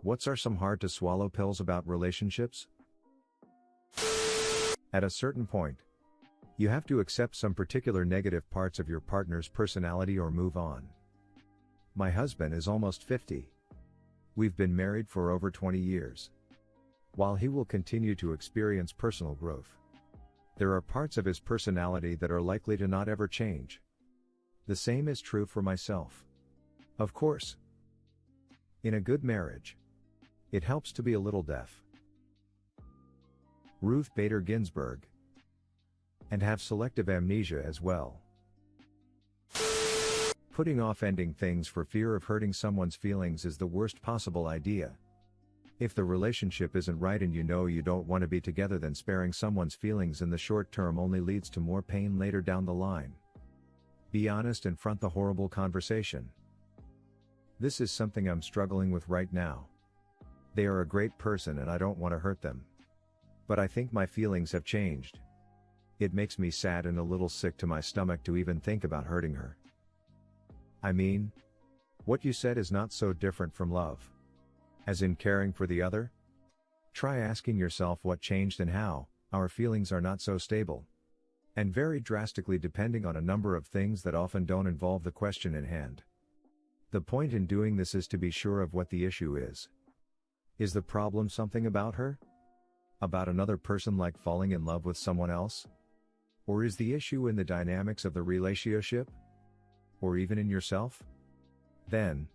What are some hard to swallow pills about relationships? At a certain point, you have to accept some particular negative parts of your partner's personality or move on. My husband is almost 50. We've been married for over 20 years. While he will continue to experience personal growth, there are parts of his personality that are likely to not ever change. The same is true for myself. Of course, in a good marriage, it helps to be a little deaf. Ruth Bader Ginsburg. And have selective amnesia as well. Putting off ending things for fear of hurting someone's feelings is the worst possible idea. If the relationship isn't right and you know you don't want to be together, then sparing someone's feelings in the short term only leads to more pain later down the line. Be honest and front the horrible conversation. This is something I'm struggling with right now. They are a great person and I don't want to hurt them. But I think my feelings have changed. It makes me sad and a little sick to my stomach to even think about hurting her. I mean, what you said is not so different from love. As in caring for the other? Try asking yourself what changed and how. Our feelings are not so stable and vary drastically depending on a number of things that often don't involve the question in hand. The point in doing this is to be sure of what the issue is. Is the problem something about her? About another person, like falling in love with someone else? Or is the issue in the dynamics of the relationship? Or even in yourself? Then,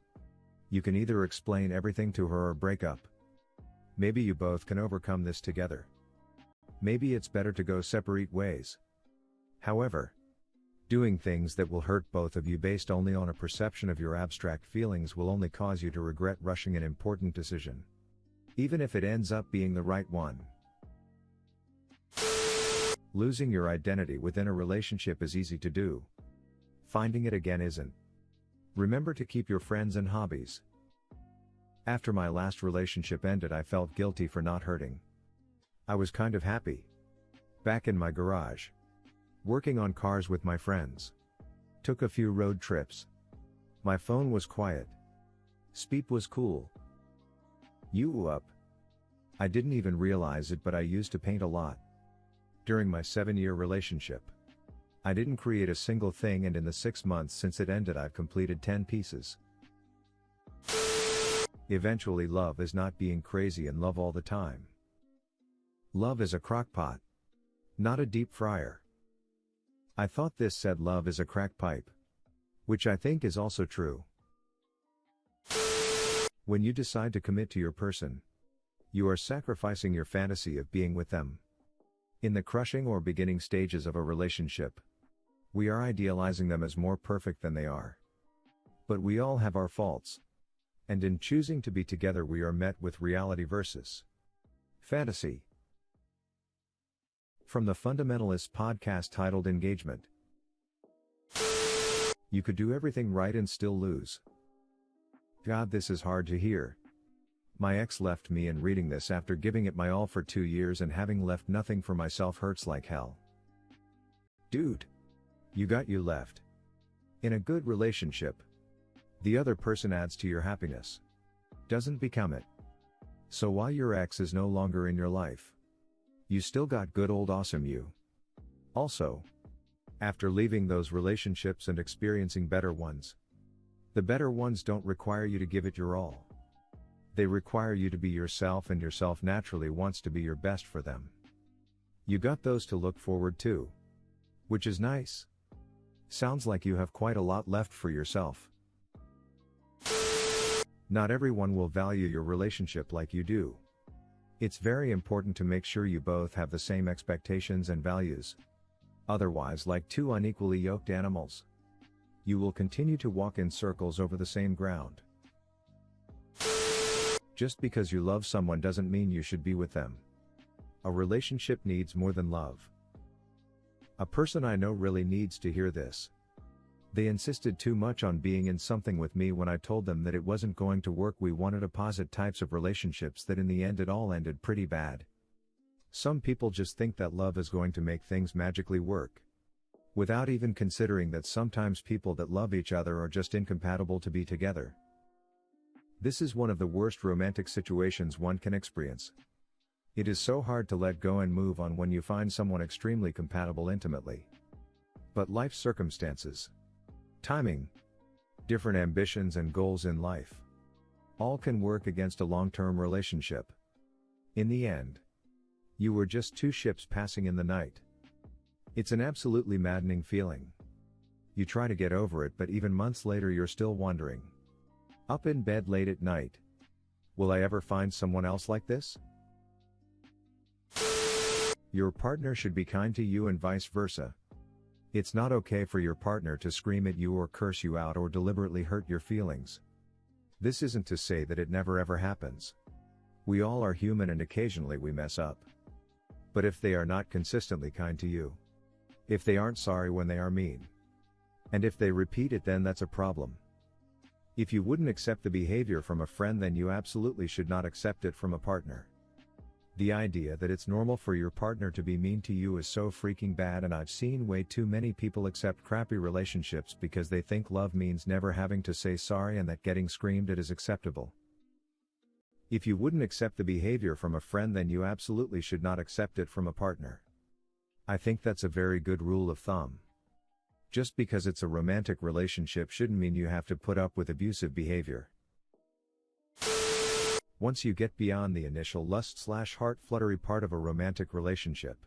you can either explain everything to her or break up. Maybe you both can overcome this together. Maybe it's better to go separate ways. However, doing things that will hurt both of you based only on a perception of your abstract feelings will only cause you to regret rushing an important decision, even if it ends up being the right one. Losing your identity within a relationship is easy to do. Finding it again isn't. Remember to keep your friends and hobbies. After my last relationship ended, I felt guilty for not hurting. I was kind of happy. Back in my garage, working on cars with my friends. Took a few road trips. My phone was quiet. Speep was cool. You up? I didn't even realize it, but I used to paint a lot. During my 7-year relationship, I didn't create a single thing, and in the 6 months since it ended I've completed 10 pieces. Eventually, love is not being crazy and love all the time. Love is a crock pot, not a deep fryer. I thought this said love is a crack pipe, which I think is also true. When you decide to commit to your person, you are sacrificing your fantasy of being with them. In the crushing or beginning stages of a relationship, we are idealizing them as more perfect than they are. But we all have our faults. And in choosing to be together, we are met with reality versus fantasy. From the Fundamentalist podcast titled Engagement. You could do everything right and still lose. God, this is hard to hear. My ex left me, and reading this after giving it my all for 2 years and having left nothing for myself hurts like hell. Dude. You left. In a good relationship, the other person adds to your happiness, doesn't become it. So while your ex is no longer in your life, you still got good old awesome you. Also, after leaving those relationships and experiencing better ones, the better ones don't require you to give it your all. They require you to be yourself, and yourself naturally wants to be your best for them. You got those to look forward to, which is nice. Sounds like you have quite a lot left for yourself. Not everyone will value your relationship like you do. It's very important to make sure you both have the same expectations and values. Otherwise, like two unequally yoked animals, you will continue to walk in circles over the same ground. Just because you love someone doesn't mean you should be with them. A relationship needs more than love. A person I know really needs to hear this. They insisted too much on being in something with me when I told them that it wasn't going to work. We wanted opposite types of relationships that in the end it all ended pretty bad. Some people just think that love is going to make things magically work, without even considering that sometimes people that love each other are just incompatible to be together. This is one of the worst romantic situations one can experience. It is so hard to let go and move on when you find someone extremely compatible intimately. But life circumstances, timing, different ambitions and goals in life, all can work against a long-term relationship. In the end, you were just two ships passing in the night. It's an absolutely maddening feeling. You try to get over it, but even months later you're still wondering. Up in bed late at night. Will I ever find someone else like this? Your partner should be kind to you and vice versa. It's not okay for your partner to scream at you or curse you out or deliberately hurt your feelings. This isn't to say that it never ever happens. We all are human and occasionally we mess up. But if they are not consistently kind to you, if they aren't sorry when they are mean, and if they repeat it, then that's a problem. If you wouldn't accept the behavior from a friend, then you absolutely should not accept it from a partner. The idea that it's normal for your partner to be mean to you is so freaking bad, and I've seen way too many people accept crappy relationships because they think love means never having to say sorry and that getting screamed at is acceptable. If you wouldn't accept the behavior from a friend, then you absolutely should not accept it from a partner. I think that's a very good rule of thumb. Just because it's a romantic relationship shouldn't mean you have to put up with abusive behavior. Once you get beyond the initial lust/heart fluttery part of a romantic relationship,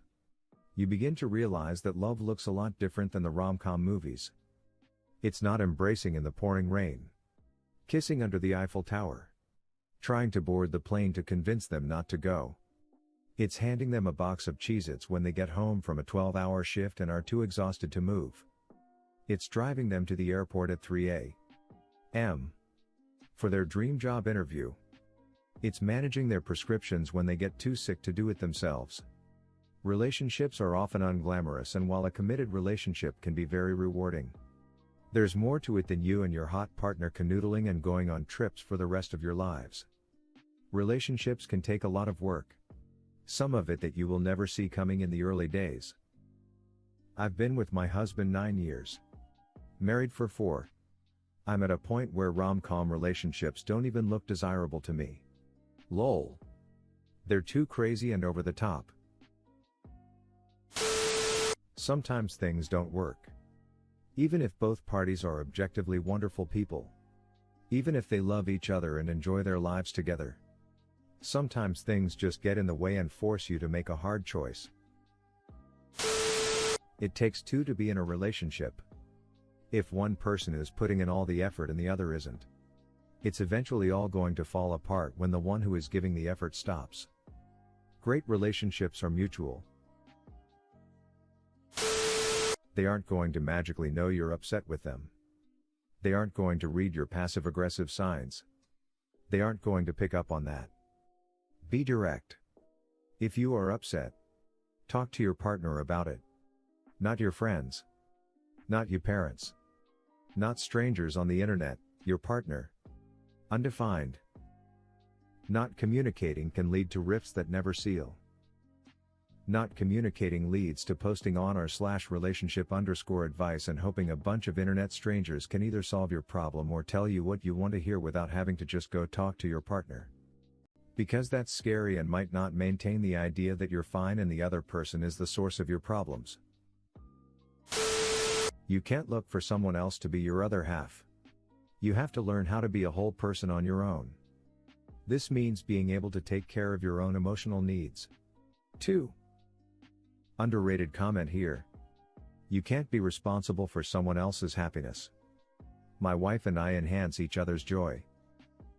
you begin to realize that love looks a lot different than the rom-com movies. It's not embracing in the pouring rain, kissing under the Eiffel Tower, trying to board the plane to convince them not to go. It's handing them a box of Cheez-Its when they get home from a 12-hour shift and are too exhausted to move. It's driving them to the airport at 3 a.m. for their dream job interview. It's managing their prescriptions when they get too sick to do it themselves. Relationships are often unglamorous, and while a committed relationship can be very rewarding, there's more to it than you and your hot partner canoodling and going on trips for the rest of your lives. Relationships can take a lot of work. Some of it that you will never see coming in the early days. I've been with my husband 9 years. Married for 4. I'm at a point where rom-com relationships don't even look desirable to me. Lol. They're too crazy and over the top. Sometimes things don't work. Even if both parties are objectively wonderful people. Even if they love each other and enjoy their lives together. Sometimes things just get in the way and force you to make a hard choice. It takes two to be in a relationship. If one person is putting in all the effort and the other isn't, it's eventually all going to fall apart when the one who is giving the effort stops. Great relationships are mutual. They aren't going to magically know you're upset with them. They aren't going to read your passive-aggressive signs. They aren't going to pick up on that. Be direct. If you are upset, talk to your partner about it. Not your friends. Not your parents. Not strangers on the internet, your partner. Undefined. Not communicating can lead to rifts that never seal. Not communicating leads to posting on/relationship_advice and hoping a bunch of internet strangers can either solve your problem or tell you what you want to hear without having to just go talk to your partner. Because that's scary and might not maintain the idea that you're fine and the other person is the source of your problems. You can't look for someone else to be your other half. You have to learn how to be a whole person on your own. This means being able to take care of your own emotional needs. 2. Underrated comment here. You can't be responsible for someone else's happiness. My wife and I enhance each other's joy.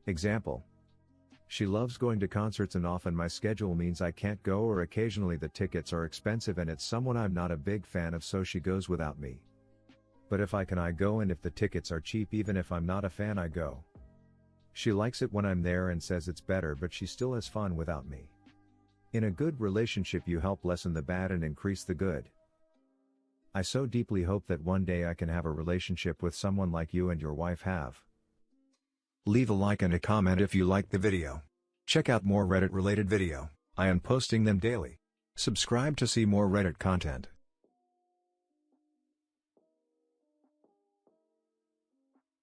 Example. She loves going to concerts and often my schedule means I can't go, or occasionally the tickets are expensive and it's someone I'm not a big fan of, so she goes without me. But if I can, I go, and if the tickets are cheap, even if I'm not a fan, I go. She likes it when I'm there and says it's better, but she still has fun without me. In a good relationship you help lessen the bad and increase the good. I so deeply hope that one day I can have a relationship with someone like you and your wife have. Leave a like and a comment if you liked the video. Check out more Reddit related video. I am posting them daily. Subscribe to see more Reddit content.